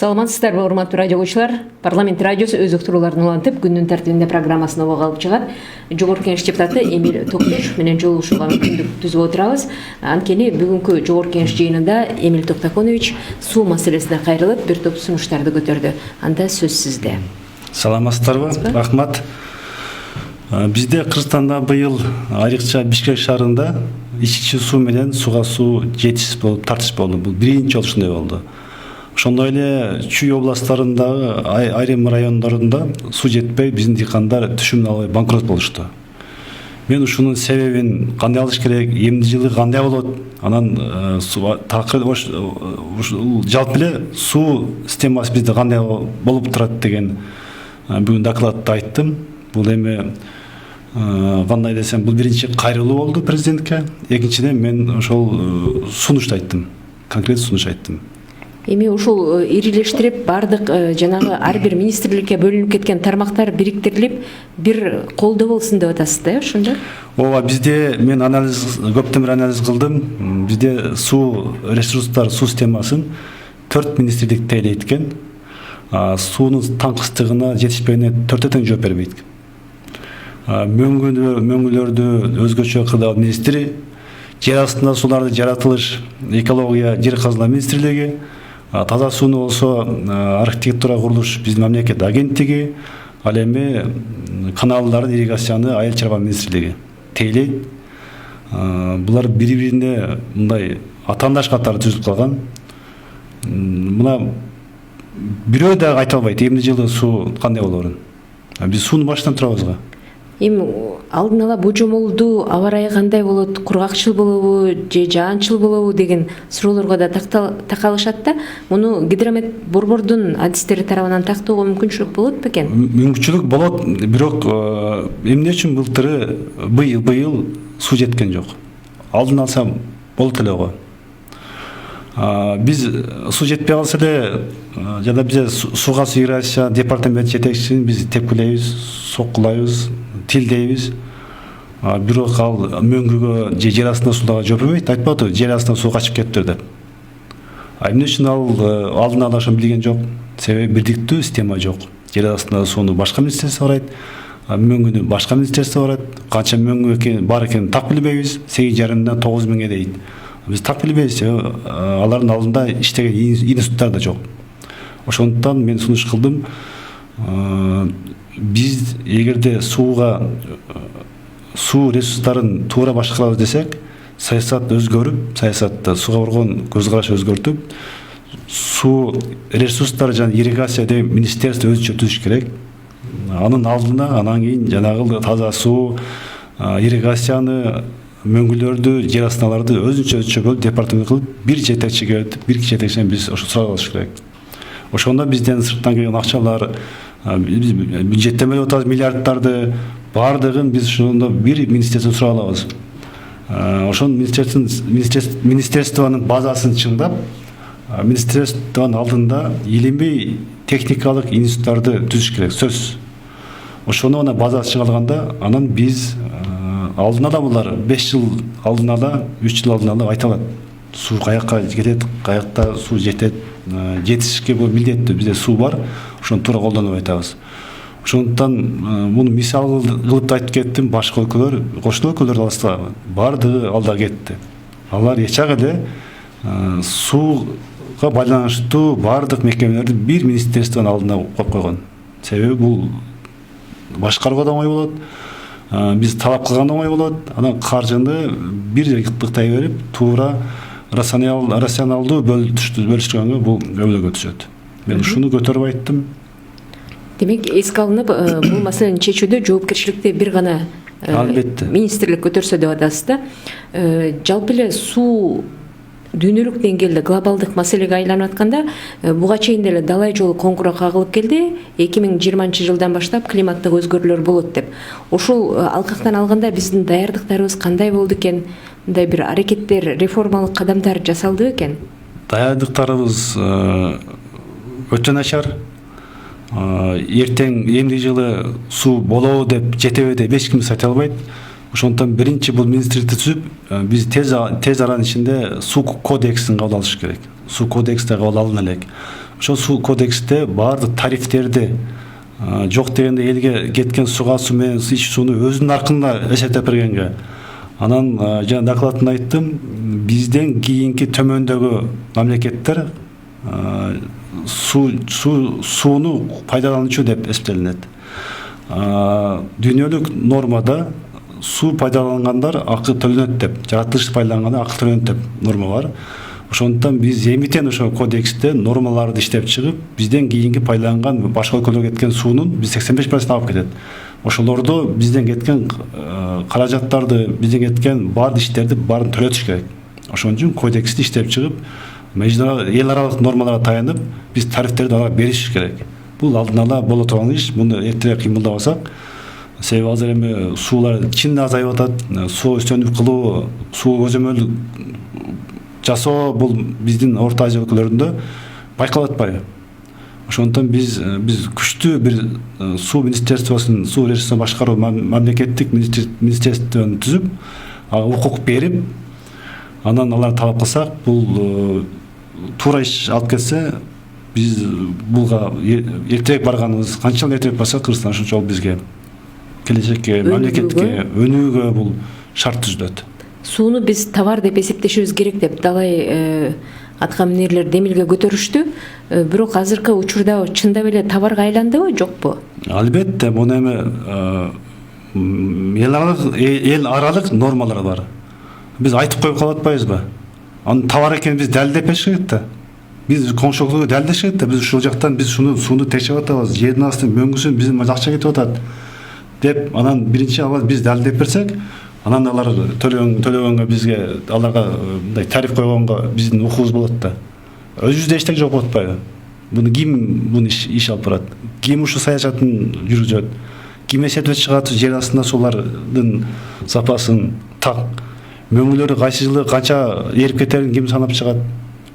Саламатсыздарбы, урматтуу радио окуучулар. Парламент радиосу өз уктурууларын улантып, күндүн тартибинде программасын обого алып чыгат. Жогорку Кеңеш депутаты Эмиль Токтошев менен жолугушууга мүмкүндүк түзүп отурабыз. Анткени бүгүнкү Жогорку Кеңеш жыйынында Эмиль Токтоконович суу маселесине кайрылып, бир топ сунуштарды көтөрдү. Анда сөз сизде. Саламатсыздарбы? Рахмат. Бизде Кыргызстанда быйыл айрыкча Бишкек шаарында ички суу менен сууга суу жетишсиз болуп тартыш болду. Бул биринчи жолу ушундай болду. Ошондой эле Чүй областарындагы айрым райондорунда суу жетпей, биздин дыйкандар түшүмүн албай банкрот болушту. Мен ушунун себебин кандай алыш керек, эмди жылы кандай болот, анан жалпы эле суу системасы бизде кандай болуп турат деген бүгүн докладта айттым. Бул эми кандай десем, бул биринчи кайрылуу болду президентке. Экинчиден мен ошол сунушту айттым, конкрет сунуш айттым. Эми ушул ирилештирип бардык жанагы ар бир министрликке бөлүнүп кеткен тармактар бириктирилип бир колдо болсун деп атасыз да, ошондо? Ооба, бизде мен көптөн бери анализ кылдым. Бизде суу ресурстар, суу системасын 4 министрлик тейлейт экен. Суунун таңкыстыгына жетишпегине 4 тең жооп бербейт. Мөңгүлөрдү өзгөчө кырдаал министри, жер астында сууларды жаратылыш, экология, жер казылаа министрлиги, таза сууну болсо архитектура курулуш биздин мамлекет агенттиги, ал эми каналдардын ирригацияны айыл чарба министрлиги тейлейт. Булар бири-бирине мындай атаандаш катары түзүлүп калган. Мына бирөө да айта албайт эмне жылы суу кандай болорун. Биз сууну баштан турабыз го. Эми алдын ала божомолдуу аба ырайы кандай болот, кургакчыл болобу же жаанчыл болобу деген суроолорго да такалышат да. Муну гидромет борбордун адистери тарабынан тактоого мүмкүнчүлүк болот бекен? Мүмкүнчүлүк болот, бирок эмне үчүн былтыры быйыл суу жеткен жок? Алдын алса болот эле го. Биз суу жетпей калса эле жада бизде сууга суу ирригация департамент жетекчисин биз тепкилейбиз, соккулайбыз, тилдейбиз. Бирок ал мөңгүгө же жер астында сууларга жооп бербейт, айтпадыбы, жер астынан суу качып кетиптир деп. Эмне үчүн ал алдын ала ошону билген жок? Себеби бирдиктүү система жок. Жер астында сууну башка министрликте барайт, мөңгүнү башка министрликте барат. Канча мөңгү бар экенин так билбейбиз. 8,5-дан 9,000ге дейин. Биз так билбейбиз, алардын алдында иштеген институттар да жок. Ошондуктан мен сунуш кылдым. Биз эгерде суу ресурстарын туура башкарабыз десек, саясат өзгөрүп, саясатта сууга болгон көз караш өзгөртүп, суу ресурстары жана ирригация деген министерство өзүнчө түзүш керек. Анын алдына анан кийин жанагы таза суу, ирригацияны, мөңгүлөрдү, жер астыналарды өзүнчө бөлүп департамент кылып, бир жетекчиге өтүп, бир жетекчиден биз ошо сурап алыш керек. Ошондо бизден сырттан келген акчалар, биз бюджеттен бөлүп атабыз миллиарддарды, бардыгын биз ошондо бир министрликтен сурап алабыз. Ошон министрликтинин базасын чыңдап, министрликтинин алдында илимий техникалык институттарды түзүш керек, сөзсүз. Ошону ана базасы чыгарылганда, анан биз алдын ала булар 5 жыл алдын ала, 3 жыл алдын ала айта алат. Суу каякка кетет, каякта суу жетет, жетишишке бул милдеттүү. Бизде суу бар, ошону туура колдонуп айтабыз. Ошондуктан муну мисал кылып айтып кеттим, башка өлкөлөр, кошуна өлкөлөр алса бардыгы алда кетти. Алар ачак эле сууга байланыштуу бардык мекемелерди бир министрликтин алдына коюп койгон. Себеби бул башкарууга да оңой болот. Биз талап кылган оңой болот. Анан каржыны бир ыктай берип, туура рационалдуу бөлүштүргөнгө бул өбөлгө түшөт. Мен ушуну көтөрүп айттым. Демек, эске алынып, бул маселени чечүүдө жоопкерчиликти бир гана министрлик көтөрсө деп атасыз да. Жалпы эле суу дүйнөлүк деңгээлде глобалдык маселеге айланып атканда, буга чейин деле далай жолу коңгуроо кагылып келди. 2020-жылдан баштап климаттык өзгөрүүлөр болот деп. Ошол алкактан алганда биздин даярдыктарыбыз кандай болду экен? Мындай бир аракеттер, реформалык кадамдар жасалды экен? Даярдыктарыбыз өтө начар. Эртең эмне жылы суу болобу деп, жетеби деп эч ким айта албайт. Ошондон биринчи бул министрликти түзүп, биз тез аранын ичинде суу кодексин кабыл алыш керек. Суу кодекси кабыл алына элек. ошол суу кодексте баардык тарифтерди жок дегенде элге кеткен суга суу менен ич сууну өзүнүн аркында эсептеп бергенге, анан жана докладында айттым, бизден кийинки төмөндөгү мамлекеттер сууну пайдалануучу деп эсептелинет. Дүйнөлүк нормада суу пайдалангандар акы төлөнөт деп, жаратылышты пайдалангандар акы төлөнөт деп норма бар. Ошондуктан биз эмитен ошо кодексте нормаларды иштеп чыгып, бизден кийинки пайдаланган башка өлкөлөргө кеткен суунун биз 85% алып кетет. Ошолорду бизден кеткен каражаттарды, бизден кеткен баардык иштерди баарын төлөтүш керек. Ошон үчүн кодексти иштеп чыгып, эл аралык нормаларга таянып, биз тарифтерди аларга бериш керек. Бул алдын ала боло турган иш. Муну эртерээк кыймылдабасак, себеби азыр эми суулар чын азайып атат. Суу өстөнүп кылуу, суу көзөмөл жасоо бул биздин Орто Азия өлкөлөрүндө байкалып атпайбы? Ошондуктан биз күчтүү бир суу министерствосун, суу ресурсын башкаруу мамлекеттик министерствон түзүп, укук берип, анан алар талап кылсак, бул туура иш алып кетсе, биз булга эртерээк барганыбыз, канчалык эртерээк барсак, Кыргызстан ошончолук бизге келечекке, мамлекетке өнүүгө бул шарт түзүлөт. Сууну биз товар деп эсептешибиз керек деп далай аткаминерлер демилге көтөрүштү. Бирок азыркы учурда чындап эле товарга айландыбы, жокпу? Албетте, муну эми эл аралык нормалар бар. Биз айтып коюп калып атпайбызбы? Анын товар экенин биз далилдеп бериш керек да. Биз коңшу өлкөгө далилдеш керек да. Биз ушул жактан биз сууну текшеп атабыз, жердин астын мөңгүсүн биздин акча кетип атат деп, анан биринчи алар биз далилдеп берсек, анан алар төлөгөнгө бизге, аларга мындай тариф койгонго биздин укугубуз болот да. Өзүбүздө эчтеке жок болуп атпайбы? Ким иш алып барат? Ким ушул саясатын жүргүзөт? Ким эсептеп чыгат жер астында суулардын запасын, мөңгүлөрү кайсы жылы канча эрип кетерин ким санап чыгат?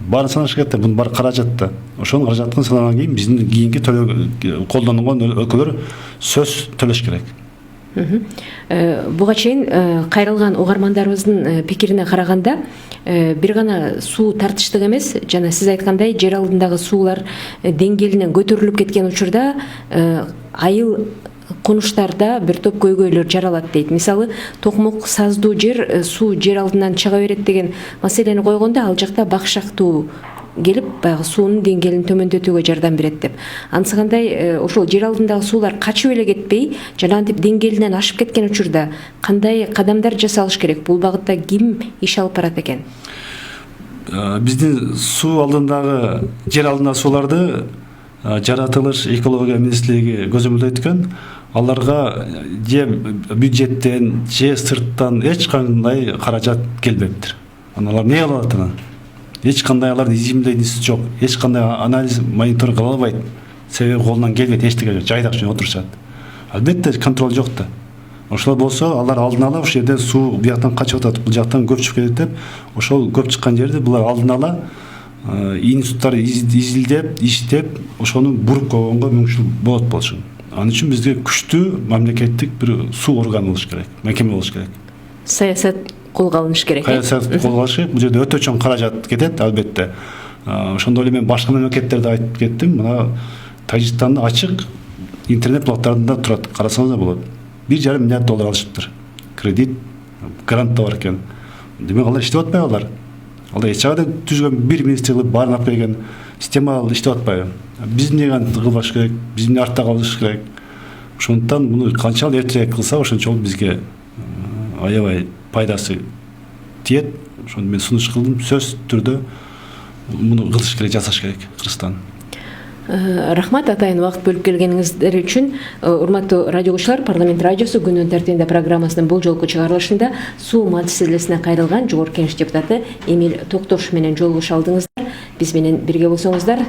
Баарын санаш керек да, бунун баары каражат да. Ошонун каражатын санагандан кийин биздин кийинки колдонгон өлкөлөр сөз төлөш керек. Буга чейин кайрылган угармандарыбыздын пикирине караганда, бир гана суу тартыштык эмес, жана сиз айткандай жер алдындагы суулар деңгээлинен көтөрүлүп кеткен учурда айыл конуштарда бир топ көйгөйлөр жаралат дейт. Мисалы, токмок саздуу жер суу жер алдынан чыга берет деген маселени койгондо, ал жакта бакшактуу келип, баягы суунун деңгээлин төмөндөтүүгө жардам берет деп. Ансыгандай ошол жер алдындагы суулар качып эле кетпей, жана антип деңгээлинен ашып кеткен учурда кандай кадамдар жасалыш керек? Бул багытта ким иш алып барат экен? Биздин суу алдындагы, жер алдындагы сууларды жаратылыш экология министрлиги көзөмөлдөйт экен. Аларга же бюджеттен, же сырттан эч кандай каражат келбептир. Алар эмне кылып атат анан? Эч кандай алардын изилдөөсү жок, эч кандай анализ, мониторинг кыла албайт. Себеби колунан келбейт, эчтеке жок, жайдак жөн отурушат. Албетте контроль жок да. Ошол болсо, алар алдын ала ошол жерден суу бияктан качып атат, бул жактан көп чыгып кетет деп, ошол көп чыккан жерди булар алдын ала институттар изилдеп, иштеп, ошону буруп койгонго мүмкүнчүлүк болот болчу. Анын үчүн бизге күчтүү мамлекеттик бир суу органы болуш керек, мекеме болуш керек. Саясат колго алыныш керек. Саясат колго алыныш керек. Бул жерде өтө чоң каражат кетет, албетте. Ошондой эле мен башка мамлекеттерде айтып кеттим. Мына Тажикстанда ачык интернет блогдарында турат, карасаңыз болот. $1,5 миллиард алышыптыр. Кредит, грант да бар экен. Демек алар иштеп атпайбы алар? Алар эч жагда түзгөн бир министрлик баарын алып келген система иштеп атпайбы? Биз эмне кылбаш керек? Биз эмне артта калыш керек? Ошондуктан муну канчалык эртерээк кылса, ошончолук бизге аябай пайдасы тиет. Ошону мен сунуш кылдым, сөз түрдө муну кылыш керек, жасаш керек Кыргызстан. Рахмат атайын убакыт бөлүп келгениңиздер үчүн. Урматтуу радиогучулар, Парламент радиосу күнүнүн тартибинде программасынын бул жолку чыгарылышында суу маселесине кайрылган Жогорку Кеңеш депутаты Эмиль Токтош менен жолугуша алдыңыздар. Биз менен бирге болсоңуздар.